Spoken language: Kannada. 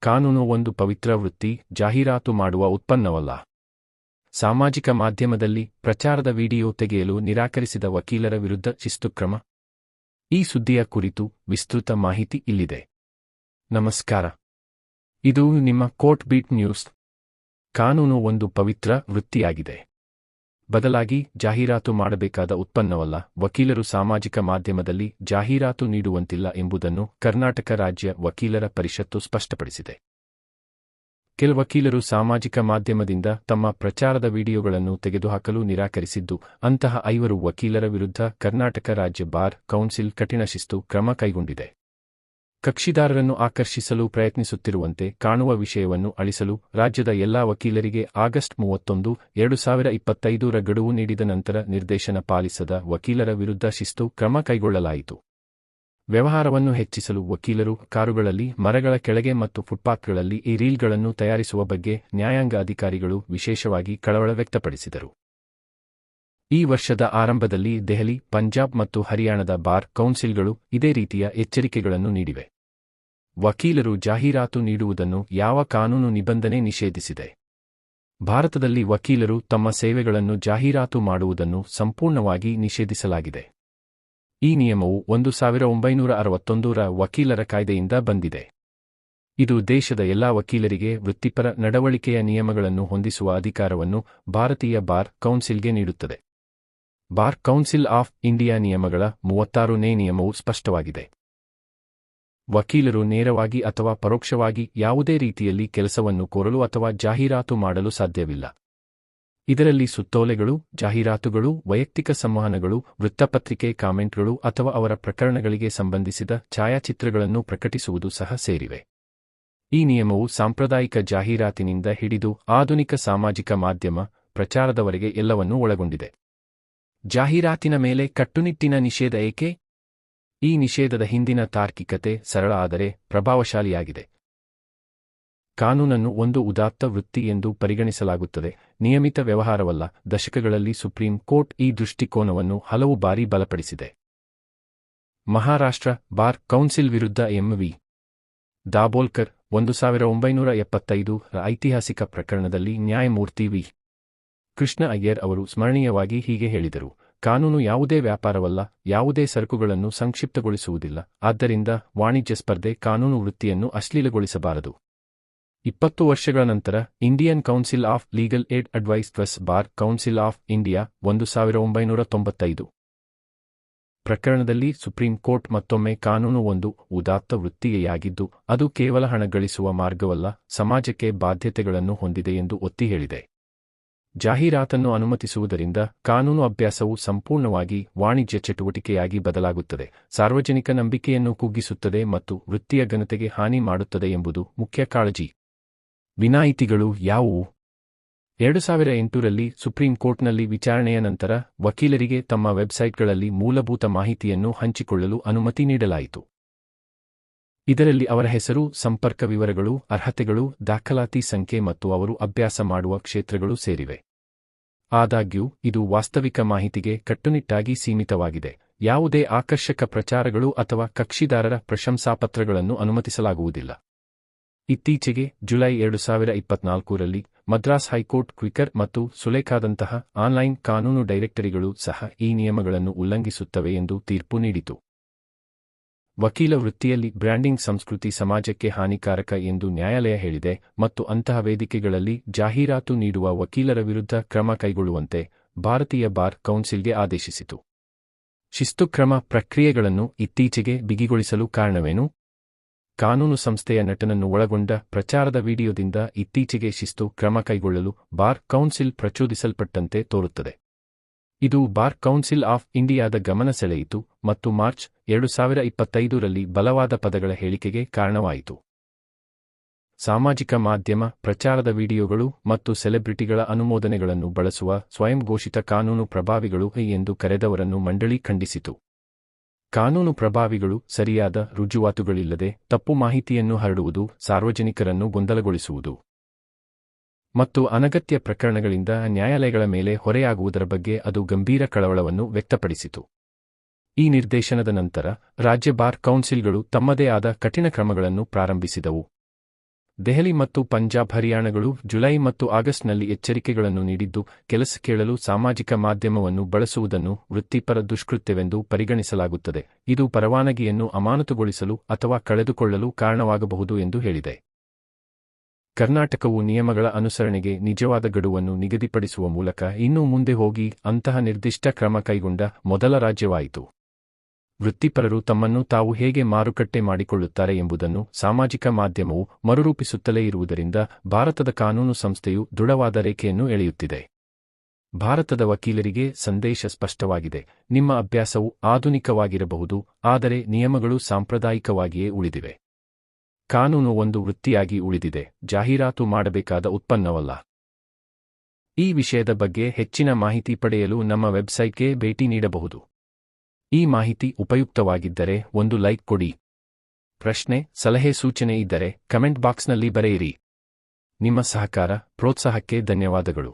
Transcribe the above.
ಕಾನೂನು ಒಂದು ಪವಿತ್ರ ವೃತ್ತಿ, ಜಾಹೀರಾತು ಮಾಡುವ ಉತ್ಪನ್ನವಲ್ಲ. ಸಾಮಾಜಿಕ ಮಾಧ್ಯಮದಲ್ಲಿ ಪ್ರಚಾರದ ವಿಡಿಯೋ ತೆಗೆಯಲು ನಿರಾಕರಿಸಿದ ವಕೀಲರ ವಿರುದ್ಧ ಶಿಸ್ತು ಕ್ರಮ. ಈ ಸುದ್ದಿಯ ಕುರಿತು ವಿಸ್ತೃತ ಮಾಹಿತಿ ಇಲ್ಲಿದೆ. ನಮಸ್ಕಾರ. ಇದು ನಿಮ್ಮ ಕೋರ್ಟ್ ಬೀಟ್ ನ್ಯೂಸ್. ಕಾನೂನು ಒಂದು ಪವಿತ್ರ ವೃತ್ತಿಯಾಗಿದೆ. ಬದಲಾಗಿ ಜಾಹೀರಾತು ಮಾಡಬೇಕಾದ ಉತ್ಪನ್ನವಲ್ಲ. ವಕೀಲರು ಸಾಮಾಜಿಕ ಮಾಧ್ಯಮದಲ್ಲಿ ಜಾಹೀರಾತು ನೀಡುವಂತಿಲ್ಲ ಎಂಬುದನ್ನು ಕರ್ನಾಟಕ ರಾಜ್ಯ ವಕೀಲರ ಪರಿಷತ್ತು ಸ್ಪಷ್ಟಪಡಿಸಿದೆ. ಕೆಲ ವಕೀಲರು ಸಾಮಾಜಿಕ ಮಾಧ್ಯಮದಿಂದ ತಮ್ಮ ಪ್ರಚಾರದ ವಿಡಿಯೋಗಳನ್ನು ತೆಗೆದುಹಾಕಲು ನಿರಾಕರಿಸಿದ್ದು, ಅಂತಹ 5 ವಕೀಲರ ವಿರುದ್ಧ ಕರ್ನಾಟಕ ರಾಜ್ಯ ಬಾರ್ ಕೌನ್ಸಿಲ್ ಕಠಿಣ ಶಿಸ್ತು ಕ್ರಮ ಕೈಗೊಂಡಿದೆ. ಕಕ್ಷಿದಾರರನ್ನು ಆಕರ್ಷಿಸಲು ಪ್ರಯತ್ನಿಸುತ್ತಿರುವಂತೆ ಕಾಣುವ ವಿಷಯವನ್ನು ಅಳಿಸಲು ರಾಜ್ಯದ ಎಲ್ಲಾ ವಕೀಲರಿಗೆ ಆಗಸ್ಟ್ 31, 2025 ಗಡುವು ನೀಡಿದ ನಂತರ ನಿರ್ದೇಶನ ಪಾಲಿಸದ ವಕೀಲರ ವಿರುದ್ಧ ಶಿಸ್ತು ಕ್ರಮ ಕೈಗೊಳ್ಳಲಾಯಿತು. ವ್ಯವಹಾರವನ್ನು ಹೆಚ್ಚಿಸಲು ವಕೀಲರು ಕಾರುಗಳಲ್ಲಿ, ಮರಗಳ ಕೆಳಗೆ ಮತ್ತು ಫುಟ್ಪಾತ್ಗಳಲ್ಲಿ ಈ ರೀಲ್ಗಳನ್ನು ತಯಾರಿಸುವ ಬಗ್ಗೆ ನ್ಯಾಯಾಂಗ ಅಧಿಕಾರಿಗಳು ವಿಶೇಷವಾಗಿ ಕಳವಳ ವ್ಯಕ್ತಪಡಿಸಿದರು. ಈ ವರ್ಷದ ಆರಂಭದಲ್ಲಿ ದೆಹಲಿ, ಪಂಜಾಬ್ ಮತ್ತು ಹರಿಯಾಣದ ಬಾರ್ ಕೌನ್ಸಿಲ್ಗಳು ಇದೇ ರೀತಿಯ ಎಚ್ಚರಿಕೆಗಳನ್ನು ನೀಡಿವೆ. ವಕೀಲರು ಜಾಹೀರಾತು ನೀಡುವುದನ್ನು ಯಾವ ಕಾನೂನು ನಿಬಂಧನೆ ನಿಷೇಧಿಸಿದೆ? ಭಾರತದಲ್ಲಿ ವಕೀಲರು ತಮ್ಮ ಸೇವೆಗಳನ್ನು ಜಾಹೀರಾತು ಮಾಡುವುದನ್ನು ಸಂಪೂರ್ಣವಾಗಿ ನಿಷೇಧಿಸಲಾಗಿದೆ. ಈ ನಿಯಮವು 1961ರ ವಕೀಲರ ಕಾಯ್ದೆಯಿಂದ ಬಂದಿದೆ. ಇದು ದೇಶದ ಎಲ್ಲಾ ವಕೀಲರಿಗೆ ವೃತ್ತಿಪರ ನಡವಳಿಕೆಯ ನಿಯಮಗಳನ್ನು ಹೊಂದಿಸುವ ಅಧಿಕಾರವನ್ನು ಭಾರತೀಯ ಬಾರ್ ಕೌನ್ಸಿಲ್ಗೆ ನೀಡುತ್ತದೆ. ಬಾರ್ ಕೌನ್ಸಿಲ್ ಆಫ್ ಇಂಡಿಯಾ ನಿಯಮಗಳ 36ನೇ ನಿಯಮವು ಸ್ಪಷ್ಟವಾಗಿದೆ. ವಕೀಲರು ನೇರವಾಗಿ ಅಥವಾ ಪರೋಕ್ಷವಾಗಿ ಯಾವುದೇ ರೀತಿಯಲ್ಲಿ ಕೆಲಸವನ್ನು ಕೋರಲು ಅಥವಾ ಜಾಹೀರಾತು ಮಾಡಲು ಸಾಧ್ಯವಿಲ್ಲ. ಇದರಲ್ಲಿ ಸುತ್ತೋಲೆಗಳು, ಜಾಹೀರಾತುಗಳು, ವೈಯಕ್ತಿಕ ಸಂವಹನಗಳು, ವೃತ್ತಪತ್ರಿಕೆ ಕಾಮೆಂಟ್ಗಳು ಅಥವಾ ಅವರ ಪ್ರಕರಣಗಳಿಗೆ ಸಂಬಂಧಿಸಿದ ಛಾಯಾಚಿತ್ರಗಳನ್ನು ಪ್ರಕಟಿಸುವುದು ಸಹ ಸೇರಿವೆ. ಈ ನಿಯಮವು ಸಾಂಪ್ರದಾಯಿಕ ಜಾಹೀರಾತಿನಿಂದ ಹಿಡಿದು ಆಧುನಿಕ ಸಾಮಾಜಿಕ ಮಾಧ್ಯಮ ಪ್ರಚಾರದವರೆಗೆ ಎಲ್ಲವನ್ನೂ ಒಳಗೊಂಡಿದೆ. ಜಾಹೀರಾತಿನ ಮೇಲೆ ಕಟ್ಟುನಿಟ್ಟಿನ ನಿಷೇಧ ಏಕೆ? ಈ ನಿಷೇಧದ ಹಿಂದಿನ ತಾರ್ಕಿಕತೆ ಸರಳ ಆದರೆ ಪ್ರಭಾವಶಾಲಿಯಾಗಿದೆ. ಕಾನೂನನ್ನು ಒಂದು ಉದಾತ್ತ ವೃತ್ತಿ ಎಂದು ಪರಿಗಣಿಸಲಾಗುತ್ತದೆ, ನಿಯಮಿತ ವ್ಯವಹಾರವಲ್ಲ. ದಶಕಗಳಲ್ಲಿ ಸುಪ್ರೀಂ ಕೋರ್ಟ್ ಈ ದೃಷ್ಟಿಕೋನವನ್ನು ಹಲವು ಬಾರಿ ಬಲಪಡಿಸಿದೆ. ಮಹಾರಾಷ್ಟ್ರ ಬಾರ್ ಕೌನ್ಸಿಲ್ ವಿರುದ್ಧ ಎಂ.ವಿ. ದಾಬೋಲ್ಕರ್ 1975ರ ಐತಿಹಾಸಿಕ ಪ್ರಕರಣದಲ್ಲಿ ನ್ಯಾಯಮೂರ್ತಿ ವಿ. ಕೃಷ್ಣ ಅಯ್ಯರ್ ಅವರು ಸ್ಮರಣೀಯವಾಗಿ ಹೀಗೆ ಹೇಳಿದರು: ಕಾನೂನು ಯಾವುದೇ ವ್ಯಾಪಾರವಲ್ಲ, ಯಾವುದೇ ಸರಕುಗಳನ್ನು ಸಂಕ್ಷಿಪ್ತಗೊಳಿಸುವುದಿಲ್ಲ. ಆದ್ದರಿಂದ ವಾಣಿಜ್ಯ ಸ್ಪರ್ಧೆ ಕಾನೂನು ವೃತ್ತಿಯನ್ನು ಅಶ್ಲೀಲಗೊಳಿಸಬಾರದು. 20 ವರ್ಷಗಳ ನಂತರ Indian council of legal aid advice versus bar council of India 1995 ಪ್ರಕರಣದಲ್ಲಿ ಸುಪ್ರೀಂ ಕೋರ್ಟ್ ಮತ್ತೊಮ್ಮೆ ಕಾನೂನು ಒಂದು ಉದಾತ್ತ ವೃತ್ತಿಯಾಗಿದ್ದು, ಅದು ಕೇವಲ ಹಣ ಗಳಿಸುವ ಮಾರ್ಗವಲ್ಲ, ಸಮಾಜಕ್ಕೆ ಬಾಧ್ಯತೆಗಳನ್ನು ಹೊಂದಿದೆ ಎಂದು ಒತ್ತಿ ಹೇಳಿದೆ. ಜಾಹೀರಾತನ್ನು ಅನುಮತಿಸುವುದರಿಂದ ಕಾನೂನು ಅಭ್ಯಾಸವು ಸಂಪೂರ್ಣವಾಗಿ ವಾಣಿಜ್ಯ ಚಟುವಟಿಕೆಯಾಗಿ ಬದಲಾಗುತ್ತದೆ, ಸಾರ್ವಜನಿಕ ನಂಬಿಕೆಯನ್ನು ಕುಗ್ಗಿಸುತ್ತದೆ ಮತ್ತು ವೃತ್ತಿಯ ಘನತೆಗೆ ಹಾನಿ ಮಾಡುತ್ತದೆ ಎಂಬುದು ಮುಖ್ಯ ಕಾಳಜಿ. ವಿನಾಯಿತಿಗಳು ಯಾವುವು? 2008ರಲ್ಲಿ ಸುಪ್ರೀಂ ಕೋರ್ಟ್ನಲ್ಲಿ ವಿಚಾರಣೆಯ ನಂತರ ವಕೀಲರಿಗೆ ತಮ್ಮ ವೆಬ್ಸೈಟ್ಗಳಲ್ಲಿ ಮೂಲಭೂತ ಮಾಹಿತಿಯನ್ನು ಹಂಚಿಕೊಳ್ಳಲು ಅನುಮತಿ ನೀಡಲಾಯಿತು. ಇದರಲ್ಲಿ ಅವರ ಹೆಸರು, ಸಂಪರ್ಕ ವಿವರಗಳು, ಅರ್ಹತೆಗಳು, ದಾಖಲಾತಿ ಸಂಖ್ಯೆ ಮತ್ತು ಅವರು ಅಭ್ಯಾಸ ಮಾಡುವ ಕ್ಷೇತ್ರಗಳು ಸೇರಿವೆ. ಆದಾಗ್ಯೂ ಇದು ವಾಸ್ತವಿಕ ಮಾಹಿತಿಗೆ ಕಟ್ಟುನಿಟ್ಟಾಗಿ ಸೀಮಿತವಾಗಿದೆ. ಯಾವುದೇ ಆಕರ್ಷಕ ಪ್ರಚಾರಗಳು ಅಥವಾ ಕಕ್ಷಿದಾರರ ಪ್ರಶಂಸಾಪತ್ರಗಳನ್ನು ಅನುಮತಿಸಲಾಗುವುದಿಲ್ಲ. ಇತ್ತೀಚೆಗೆ ಜುಲೈ 2024ರಲ್ಲಿ ಮದ್ರಾಸ್ ಹೈಕೋರ್ಟ್ ಕ್ವಿಕರ್ ಮತ್ತು ಸುಲೇಖಾದಂತಹ ಆನ್ಲೈನ್ ಕಾನೂನು ಡೈರೆಕ್ಟರಿಗಳು ಸಹ ಈ ನಿಯಮಗಳನ್ನು ಉಲ್ಲಂಘಿಸುತ್ತವೆ ಎಂದು ತೀರ್ಪು ನೀಡಿತು. ವಕೀಲ ವೃತ್ತಿಯಲ್ಲಿ ಬ್ರ್ಯಾಂಡಿಂಗ್ ಸಂಸ್ಕೃತಿ ಸಮಾಜಕ್ಕೆ ಹಾನಿಕಾರಕ ಎಂದು ನ್ಯಾಯಾಲಯ ಹೇಳಿದೆ ಮತ್ತು ಅಂತಹ ವೇದಿಕೆಗಳಲ್ಲಿ ಜಾಹೀರಾತು ನೀಡುವ ವಕೀಲರ ವಿರುದ್ಧ ಕ್ರಮ ಕೈಗೊಳ್ಳುವಂತೆ ಭಾರತೀಯ ಬಾರ್ ಕೌನ್ಸಿಲ್ಗೆ ಆದೇಶಿಸಿತು. ಶಿಸ್ತು ಕ್ರಮ ಪ್ರಕ್ರಿಯೆಗಳನ್ನು ಇತ್ತೀಚೆಗೆ ಬಿಗಿಗೊಳಿಸಲು ಕಾರಣವೇನು? ಕಾನೂನು ಸಂಸ್ಥೆಯ ನಟನನ್ನು ಒಳಗೊಂಡ ಪ್ರಚಾರದ ವಿಡಿಯೋದಿಂದ ಇತ್ತೀಚೆಗೆ ಶಿಸ್ತು ಕ್ರಮ ಕೈಗೊಳ್ಳಲು ಬಾರ್ ಕೌನ್ಸಿಲ್ ಪ್ರಚೋದಿಸಲ್ಪಟ್ಟಂತೆ ತೋರುತ್ತದೆ. ಇದು ಬಾರ್ ಕೌನ್ಸಿಲ್ ಆಫ್ ಇಂಡಿಯಾದ ಗಮನ ಸೆಳೆಯಿತು ಮತ್ತು ಮಾರ್ಚ್ 2025ರಲ್ಲಿ ಬಲವಾದ ಪದಗಳ ಹೇಳಿಕೆಗೆ ಕಾರಣವಾಯಿತು. ಸಾಮಾಜಿಕ ಮಾಧ್ಯಮ ಪ್ರಚಾರದ ವಿಡಿಯೋಗಳು ಮತ್ತು ಸೆಲೆಬ್ರಿಟಿಗಳ ಅನುಮೋದನೆಗಳನ್ನು ಬಳಸುವ ಸ್ವಯಂ ಘೋಷಿತ ಕಾನೂನು ಪ್ರಭಾವಿಗಳು ಎಂದು ಕರೆದವರನ್ನು ಮಂಡಳಿ ಖಂಡಿಸಿತು. ಕಾನೂನು ಪ್ರಭಾವಿಗಳು ಸರಿಯಾದ ರುಜುವಾತುಗಳಿಲ್ಲದೆ ತಪ್ಪು ಮಾಹಿತಿಯನ್ನು ಹರಡುವುದು, ಸಾರ್ವಜನಿಕರನ್ನು ಗೊಂದಲಗೊಳಿಸುವುದು ಮತ್ತು ಅನಗತ್ಯ ಪ್ರಕರಣಗಳಿಂದ ನ್ಯಾಯಾಲಯಗಳ ಮೇಲೆ ಹೊರೆಯಾಗುವುದರ ಬಗ್ಗೆ ಅದು ಗಂಭೀರ ಕಳವಳವನ್ನು ವ್ಯಕ್ತಪಡಿಸಿತು. ಈ ನಿರ್ದೇಶನದ ನಂತರ ರಾಜ್ಯ ಬಾರ್ ಕೌನ್ಸಿಲ್ಗಳು ತಮ್ಮದೇ ಆದ ಕಠಿಣ ಕ್ರಮಗಳನ್ನು ಪ್ರಾರಂಭಿಸಿದವು. ದೆಹಲಿ ಮತ್ತು ಪಂಜಾಬ್ ಹರಿಯಾಣಗಳು ಜುಲೈ ಮತ್ತು ಆಗಸ್ಟ್ನಲ್ಲಿ ಎಚ್ಚರಿಕೆಗಳನ್ನು ನೀಡಿದ್ದು, ಕೆಲಸ ಕೇಳಲು ಸಾಮಾಜಿಕ ಮಾಧ್ಯಮವನ್ನು ಬಳಸುವುದನ್ನು ವೃತ್ತಿಪರ ದುಷ್ಕೃತ್ಯವೆಂದು ಪರಿಗಣಿಸಲಾಗುತ್ತದೆ, ಇದು ಪರವಾನಗಿಯನ್ನು ಅಮಾನತುಗೊಳಿಸಲು ಅಥವಾ ಕಳೆದುಕೊಳ್ಳಲು ಕಾರಣವಾಗಬಹುದು ಎಂದು ಹೇಳಿದೆ. ಕರ್ನಾಟಕವು ನಿಯಮಗಳ ಅನುಸರಣೆಗೆ ನಿಜವಾದ ಗಡುವನ್ನು ನಿಗದಿಪಡಿಸುವ ಮೂಲಕ ಇನ್ನೂ ಮುಂದೆ ಹೋಗಿ ಅಂತಹ ನಿರ್ದಿಷ್ಟ ಕ್ರಮ ಕೈಗೊಂಡ ಮೊದಲ ರಾಜ್ಯವಾಯಿತು. ವೃತ್ತಿಪರರು ತಮ್ಮನ್ನು ತಾವು ಹೇಗೆ ಮಾರುಕಟ್ಟೆ ಮಾಡಿಕೊಳ್ಳುತ್ತಾರೆ ಎಂಬುದನ್ನು ಸಾಮಾಜಿಕ ಮಾಧ್ಯಮವು ಮರುರೂಪಿಸುತ್ತಲೇ ಇರುವುದರಿಂದ ಭಾರತದ ಕಾನೂನು ಸಂಸ್ಥೆಯು ದೃಢವಾದ ರೇಖೆಯನ್ನು ಎಳೆಯುತ್ತಿದೆ. ಭಾರತದ ವಕೀಲರಿಗೆ ಸಂದೇಶ ಸ್ಪಷ್ಟವಾಗಿದೆ: ನಿಮ್ಮ ಅಭ್ಯಾಸವು ಆಧುನಿಕವಾಗಿರಬಹುದು, ಆದರೆ ನಿಯಮಗಳು ಸಾಂಪ್ರದಾಯಿಕವಾಗಿಯೇ ಉಳಿದಿವೆ. ಕಾನೂನು ಒಂದು ವೃತ್ತಿಯಾಗಿ ಉಳಿದಿದೆ, ಜಾಹೀರಾತು ಮಾಡಬೇಕಾದ ಉತ್ಪನ್ನವಲ್ಲ. ಈ ವಿಷಯದ ಬಗ್ಗೆ ಹೆಚ್ಚಿನ ಮಾಹಿತಿ ಪಡೆಯಲು ನಮ್ಮ ವೆಬ್ಸೈಟ್ಗೆ ಭೇಟಿ ನೀಡಬಹುದು. ಈ ಮಾಹಿತಿ ಉಪಯುಕ್ತವಾಗಿದ್ದರೆ ಒಂದು ಲೈಕ್ ಕೊಡಿ. ಪ್ರಶ್ನೆ, ಸಲಹೆ, ಸೂಚನೆ ಇದ್ದರೆ ಕಮೆಂಟ್ ಬಾಕ್ಸ್ನಲ್ಲಿ ಬರೆಯಿರಿ. ನಿಮ್ಮ ಸಹಕಾರ, ಪ್ರೋತ್ಸಾಹಕ್ಕೆ ಧನ್ಯವಾದಗಳು.